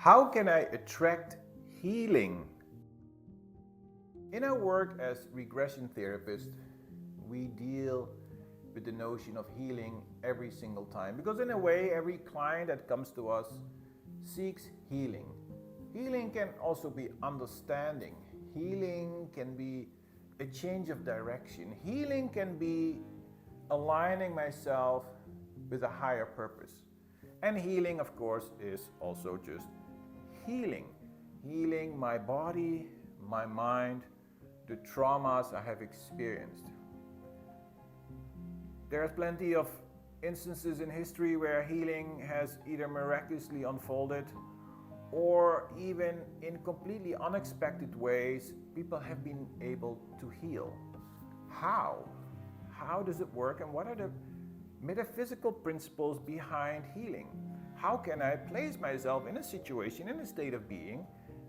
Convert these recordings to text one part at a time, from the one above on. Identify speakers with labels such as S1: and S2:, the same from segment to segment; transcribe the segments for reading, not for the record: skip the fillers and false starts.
S1: How can I attract healing? In our work as regression therapists, we deal with the notion of healing every single time, because in a way every client that comes to us seeks healing. Healing can also be understanding. Healing can be a change of direction. Healing can be aligning myself with a higher purpose. And healing, of course, is also just healing. Healing my body, my mind, the traumas I have experienced. There are plenty of instances in history where healing has either miraculously unfolded or even in completely unexpected ways, people have been able to heal. How? How does it work, and what are the metaphysical principles behind healing? How can I place myself in a situation, in a state of being,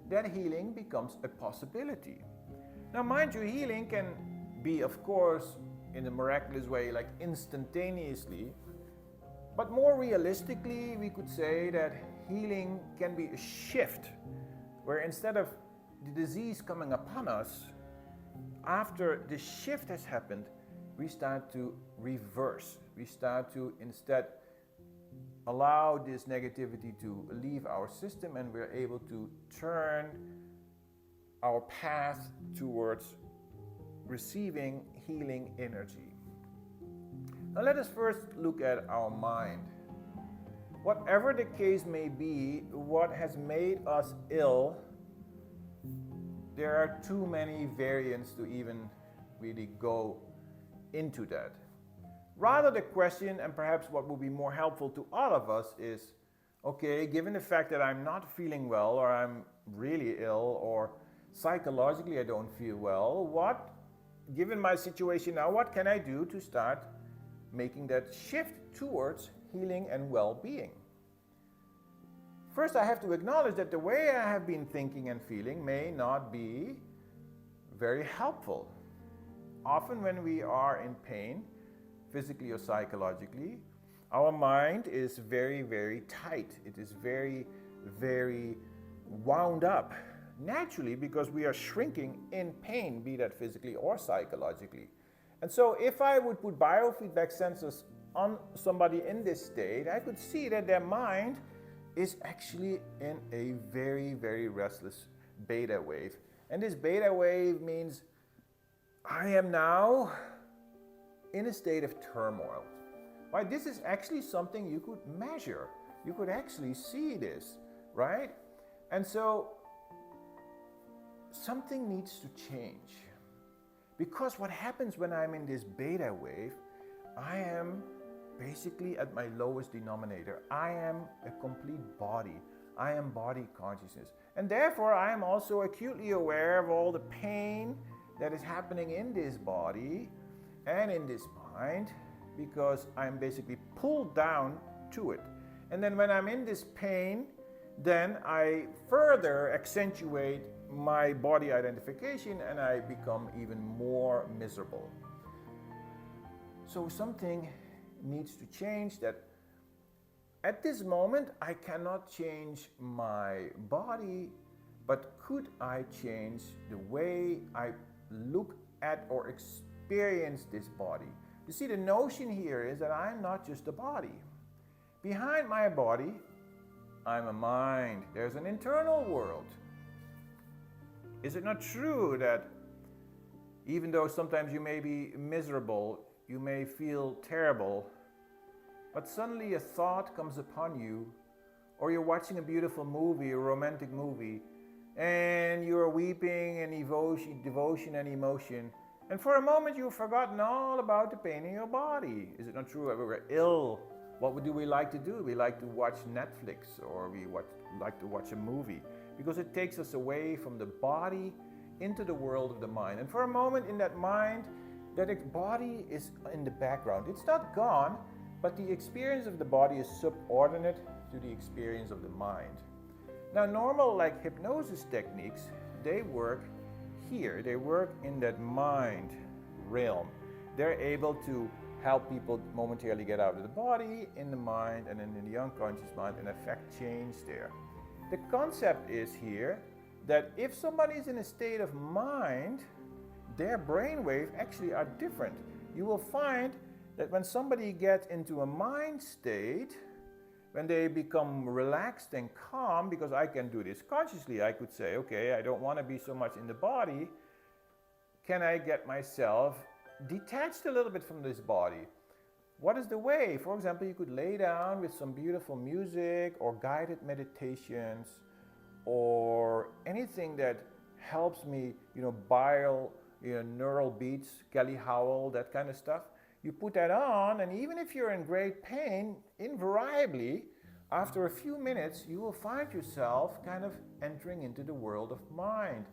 S1: that healing becomes a possibility? Now, mind you, healing can be, of course, in a miraculous way, like instantaneously, but more realistically, we could say that healing can be a shift, where instead of the disease coming upon us, after the shift has happened, we start to reverse. We start to instead allow this negativity to leave our system, and we're able to turn our path towards receiving healing energy. Now let us first look at our mind. Whatever the case may be, what has made us ill, there are too many variants to even really go into that. Rather, the question, and perhaps what will be more helpful to all of us, is okay, given the fact that I'm not feeling well, or I'm really ill, or psychologically I don't feel well, given my situation now, what can I do to start making that shift towards healing and well-being? First, I have to acknowledge that the way I have been thinking and feeling may not be very helpful. Often when we are in pain, physically or psychologically, our mind is very, very tight. It is very, very wound up. Naturally, because we are shrinking in pain, be that physically or psychologically. And so if I would put biofeedback sensors on somebody in this state, I could see that their mind is actually in a very, very restless beta wave. And this beta wave means I am now in a state of turmoil. Right? This is actually something you could measure. You could actually see this, right? And so something needs to change. Because what happens when I'm in this beta wave, I am basically at my lowest denominator. I am a complete body. I am body consciousness. And therefore, I am also acutely aware of all the pain that is happening in this body and in this mind, because I'm basically pulled down to it. And then when I'm in this pain, then I further accentuate my body identification and I become even more miserable. So something needs to change. That at this moment I cannot change my body, but could I change the way I look at or experience this body? You see, the notion here is that I'm not just a body. Behind my body, I'm a mind. There's an internal world. Is it not true that even though sometimes you may be miserable, you may feel terrible, but suddenly a thought comes upon you, or you're watching a beautiful movie, a romantic movie, and you're weeping in devotion and emotion, and for a moment you've forgotten all about the pain in your body? Is it not true that when we're ill, what do we like to do? We like to watch Netflix, or we like to watch a movie, because it takes us away from the body into the world of the mind. And for a moment in that mind, that body is in the background. It's not gone, but the experience of the body is subordinate to the experience of the mind. Now, normal like hypnosis techniques, they work here. They work in that mind realm. They're able to help people momentarily get out of the body, in the mind, and then in the unconscious mind, and affect change there. The concept is here that if somebody is in a state of mind, their brainwaves actually are different. You will find that when somebody gets into a mind state, when they become relaxed and calm, because I can do this consciously, I could say, okay, I don't want to be so much in the body. Can I get myself detached a little bit from this body? What is the way? For example, you could lay down with some beautiful music or guided meditations or anything that helps me, neural beats, Kelly Howell, that kind of stuff. You put that on, and even if you're in great pain, invariably, after a few minutes, you will find yourself kind of entering into the world of mind.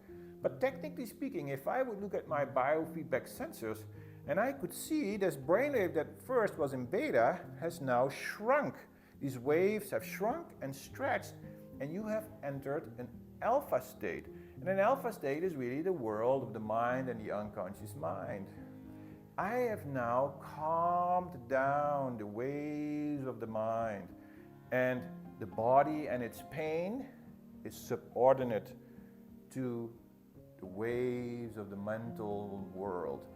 S1: But technically speaking, if I would look at my biofeedback sensors, and I could see this brainwave that first was in beta has now shrunk. These waves have shrunk and stretched, and you have entered an alpha state. And an alpha state is really the world of the mind and the unconscious mind. I have now calmed down the waves of the mind, and the body and its pain is subordinate to the waves of the mental world.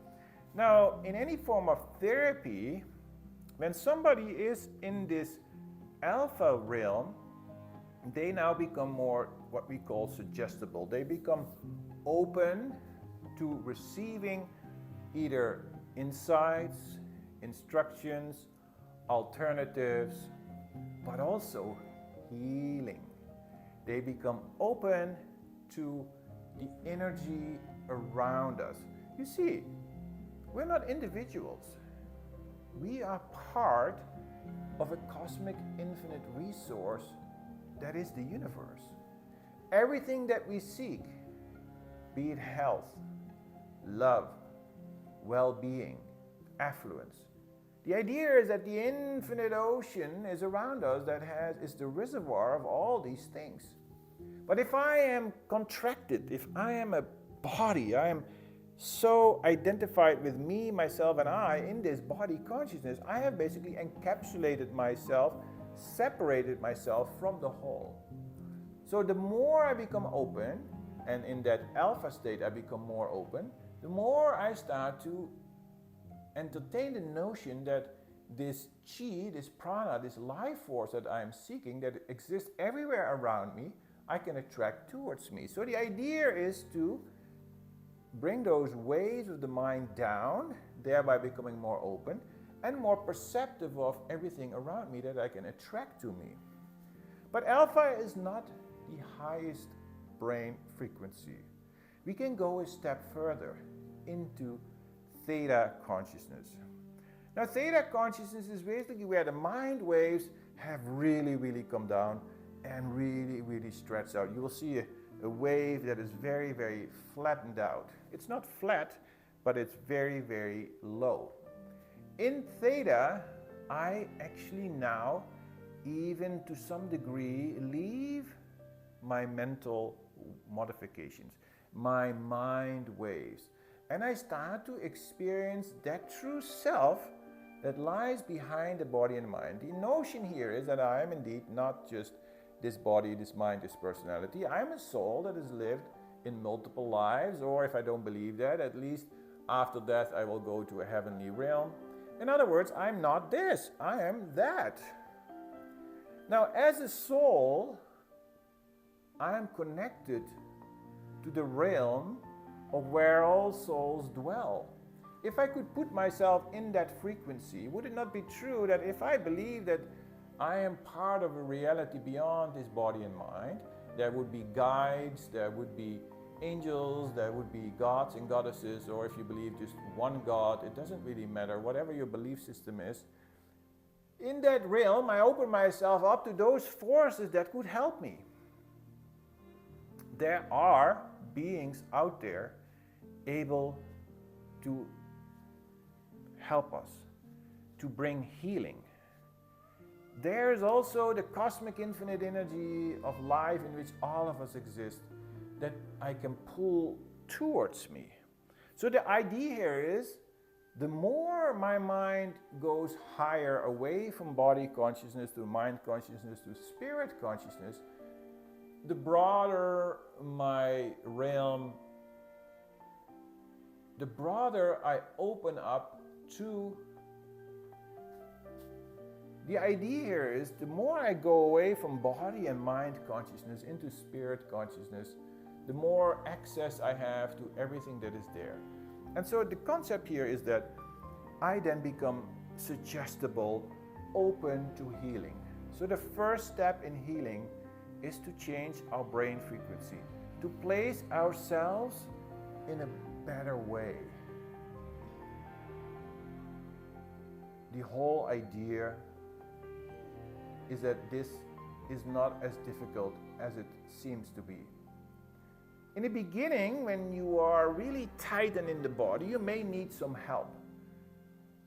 S1: Now, in any form of therapy, when somebody is in this alpha realm, they now become more what we call suggestible. They become open to receiving either insights, instructions, alternatives, but also healing. They become open to the energy around us. You see, we're not individuals. We are part of a cosmic infinite resource that is the universe. Everything that we seek, be it health, love, well-being, affluence. The idea is that the infinite ocean is around us is the reservoir of all these things. But if I am contracted, if I am a body, I am so identified with me, myself, and I in this body consciousness, I have basically encapsulated myself, separated myself from the whole. So the more I become open, and in that alpha state I become more open, the more I start to entertain the notion that this chi, this prana, this life force that I am seeking, that exists everywhere around me, I can attract towards me. So the idea is to bring those waves of the mind down, thereby becoming more open and more perceptive of everything around me that I can attract to me. But alpha is not the highest brain frequency. We can go a step further into theta consciousness. Now, theta consciousness is basically where the mind waves have really come down and really stretched out. You will see a wave that is very flattened out. It's not flat, but it's very low. In theta, I actually now, even to some degree, leave my mental modifications, my mind waves, and I start to experience that true self that lies behind the body and mind. The notion here is that I am indeed not just this body, this mind, this personality. I am a soul that has lived in multiple lives, or if I don't believe that, at least after death I will go to a heavenly realm. In other words, I'm not this, I am that. Now, as a soul, I am connected to the realm of where all souls dwell. If I could put myself in that frequency, would it not be true that if I believe that I am part of a reality beyond this body and mind, there would be guides, there would be angels, there would be gods and goddesses, or if you believe just one God, it doesn't really matter, whatever your belief system is. In that realm, I open myself up to those forces that could help me. There are beings out there able to help us, to bring healing. There is also the cosmic infinite energy of life in which all of us exist that I can pull towards me. So the idea here is, the more my mind goes higher away from body consciousness to mind consciousness to spirit consciousness, the broader my realm, the broader I open up to. The idea here is the more I go away from body and mind consciousness into spirit consciousness, the more access I have to everything that is there. And so the concept here is that I then become suggestible, open to healing. So the first step in healing is to change our brain frequency, to place ourselves in a better way. The whole idea is that this is not as difficult as it seems to be. In the beginning, when you are really tightened in the body, you may need some help.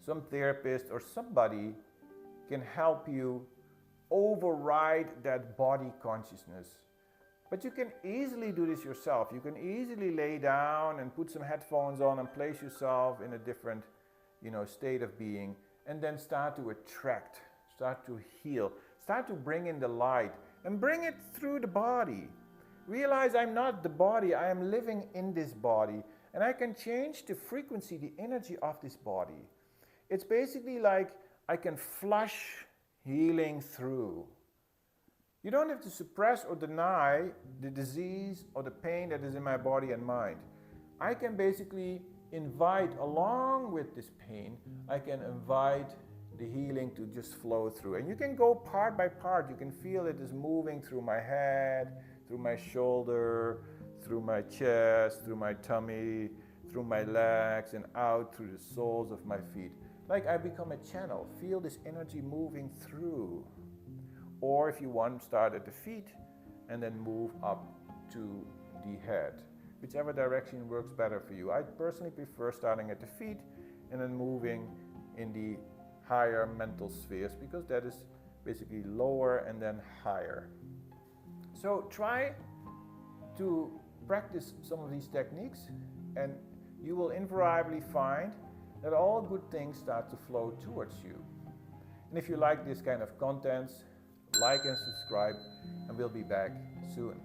S1: Some therapist or somebody can help you override that body consciousness. But you can easily do this yourself. You can easily lay down and put some headphones on and place yourself in a different, state of being, and then start to attract, start to heal, start to bring in the light and bring it through the body. Realize I'm not the body, I am living in this body, and I can change the frequency, the energy of this body. It's basically like I can flush healing through. You don't have to suppress or deny the disease or the pain that is in my body and mind. I can basically invite, along with this pain, I can invite the healing to just flow through. And you can go part by part. You can feel it is moving through my head, through my shoulder, through my chest, through my tummy, through my legs, and out through the soles of my feet. Like I become a channel. Feel this energy moving through. Or if you want, start at the feet and then move up to the head. Whichever direction works better for you. I personally prefer starting at the feet and then moving in the higher mental spheres, because that is basically lower and then higher. So try to practice some of these techniques and you will invariably find that all good things start to flow towards you. And if you like this kind of contents, like and subscribe, and we'll be back soon.